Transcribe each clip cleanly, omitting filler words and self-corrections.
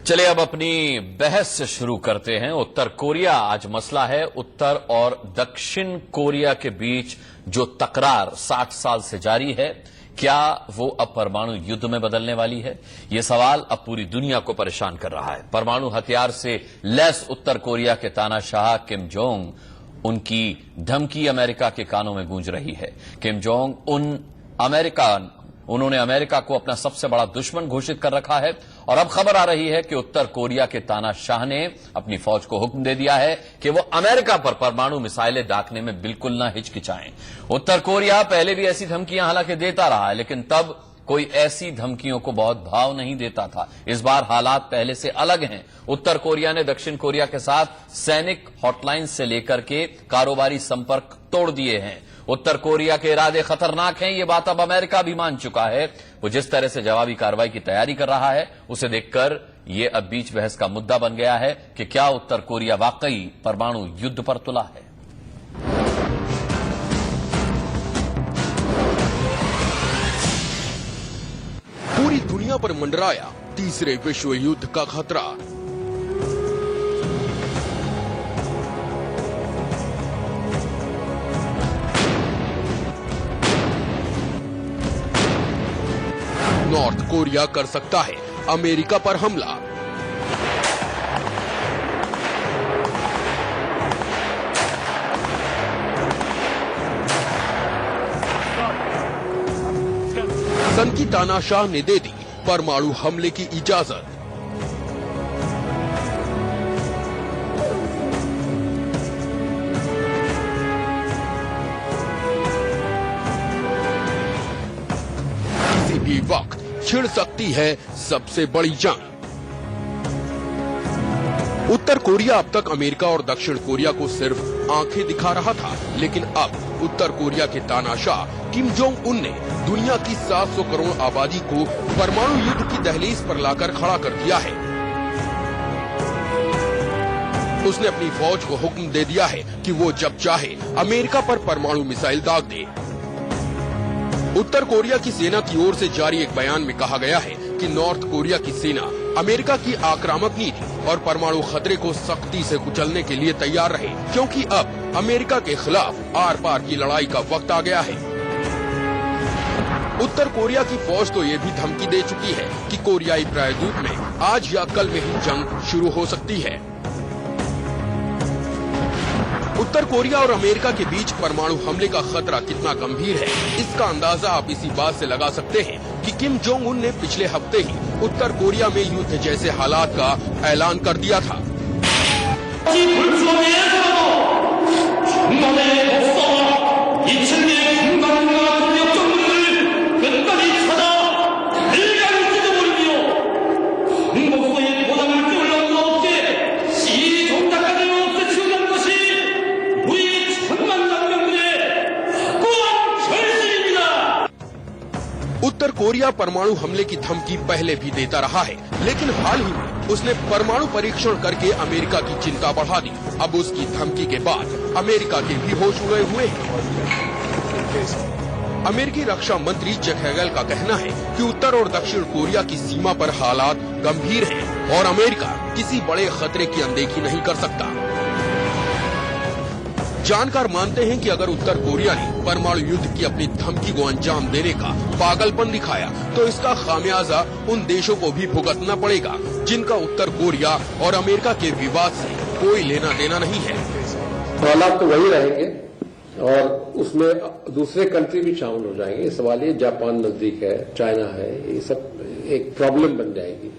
चलिए अब अपनी बहस से शुरू करते हैं। उत्तर कोरिया आज मसला है। उत्तर और दक्षिण कोरिया के बीच जो तकरार 60 साल से जारी है, क्या वो अब परमाणु युद्ध में बदलने वाली है? ये सवाल अब पूरी दुनिया को परेशान कर रहा है। परमाणु हथियार से लैस उत्तर कोरिया के तानाशाह किम जोंग, उनकी धमकी अमेरिका के कानों में गूंज रही है। किम जोंग उन्होंने अमेरिका को अपना सबसे बड़ा दुश्मन घोषित कर रखा है और अब खबर आ रही है कि उत्तर कोरिया के तानाशाह ने अपनी फौज को हुक्म दे दिया है कि वो अमेरिका पर परमाणु मिसाइलें दागने में बिल्कुल ना हिचकिचाएं। उत्तर कोरिया पहले भी ऐसी धमकियां हालांकि देता रहा है, लेकिन तब कोई ऐसी धमकियों को बहुत भाव नहीं देता था। इस बार हालात पहले से अलग हैं। उत्तर कोरिया ने दक्षिण कोरिया के साथ सैनिक हॉटलाइन से लेकर के कारोबारी संपर्क तोड़ दिए हैं। उत्तर कोरिया के इरादे खतरनाक हैं, ये बात अब अमेरिका भी मान चुका है। वो जिस तरह से जवाबी कार्रवाई की तैयारी कर रहा है, उसे देखकर ये अब बीच बहस का मुद्दा बन गया है कि क्या उत्तर कोरिया वाकई परमाणु युद्ध पर तुला है। पूरी दुनिया पर मंडराया तीसरे विश्व युद्ध का खतरा। नॉर्थ कोरिया कर सकता है अमेरिका पर हमला। सन की तानाशाह ने दे दी परमाणु हमले की इजाजत। किसी भी वक्त छिड़ सकती है सबसे बड़ी जंग। उत्तर कोरिया अब तक अमेरिका और दक्षिण कोरिया को सिर्फ आंखें दिखा रहा था, लेकिन अब उत्तर कोरिया के तानाशाह किम जोंग उन ने दुनिया की 700 करोड़ आबादी को परमाणु युद्ध की दहलीज पर लाकर खड़ा कर दिया है। उसने अपनी फौज को हुक्म दे दिया है कि वो जब चाहे अमेरिका पर परमाणु मिसाइल दाग दे। उत्तर कोरिया की सेना की ओर से जारी एक बयान में कहा गया है कि नॉर्थ कोरिया की सेना अमेरिका की आक्रामक नीति और परमाणु खतरे को सख्ती से कुचलने के लिए तैयार रहे, क्योंकि अब अमेरिका के खिलाफ आर पार की लड़ाई का वक्त आ गया है। उत्तर कोरिया की फौज तो ये भी धमकी दे चुकी है कि कोरियाई प्रायद्वीप में आज या कल में ही जंग शुरू हो सकती है। उत्तर कोरिया और अमेरिका के बीच परमाणु हमले का खतरा कितना गंभीर है, इसका अंदाजा आप इसी बात से लगा सकते हैं कि किम जोंग उन ने पिछले हफ्ते ही उत्तर कोरिया में युद्ध जैसे हालात का ऐलान कर दिया था। उत्तर कोरिया परमाणु हमले की धमकी पहले भी देता रहा है, लेकिन हाल ही में उसने परमाणु परीक्षण करके अमेरिका की चिंता बढ़ा दी। अब उसकी धमकी के बाद अमेरिका के भी होश उड़े हुए हैं। अमेरिकी रक्षा मंत्री चक हेगल का कहना है कि उत्तर और दक्षिण कोरिया की सीमा पर हालात गंभीर हैं और अमेरिका किसी बड़े खतरे की अनदेखी नहीं कर सकता। जानकार मानते हैं कि अगर उत्तर कोरिया ने परमाणु युद्ध की अपनी धमकी को अंजाम देने का पागलपन दिखाया, तो इसका खामियाजा उन देशों को भी भुगतना पड़ेगा जिनका उत्तर कोरिया और अमेरिका के विवाद से कोई लेना देना नहीं है। हालात तो वही रहेंगे और उसमें दूसरे कंट्री भी शामिल हो जाएंगे। सवाल ये, जापान नजदीक है, चाइना है, ये सब एक प्रॉब्लम बन जाएगी।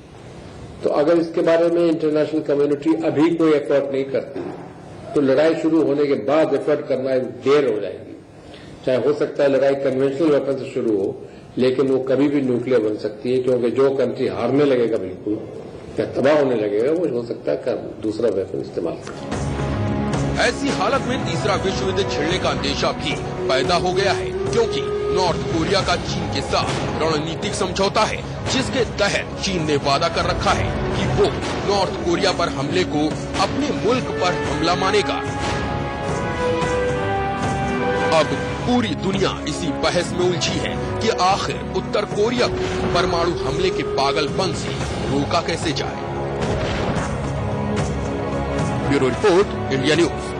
तो अगर इसके बारे में इंटरनेशनल कम्युनिटी अभी कोई एफर्ट नहीं करती, तो लड़ाई शुरू होने के बाद एफर्ट करना देर हो जाएगी। चाहे हो सकता है लड़ाई कन्वेंशनल वेपन से शुरू हो, लेकिन वो कभी भी न्यूक्लियर बन सकती है, क्योंकि जो कंट्री हारने लगेगा बिल्कुल या तबाह होने लगेगा, वो हो सकता है दूसरा वेपन इस्तेमाल करे। ऐसी हालत में तीसरा विश्व युद्ध छिड़ने का अंदेशा भी पैदा हो गया है, क्योंकि नॉर्थ कोरिया का चीन के साथ रणनीतिक समझौता है, जिसके तहत चीन ने वादा कर रखा है कि वो नॉर्थ कोरिया पर हमले को अपने मुल्क पर हमला मानेगा। अब पूरी दुनिया इसी बहस में उलझी है कि आखिर उत्तर कोरिया को परमाणु हमले के पागलपन से रोका कैसे जाए। Bureau report, India news.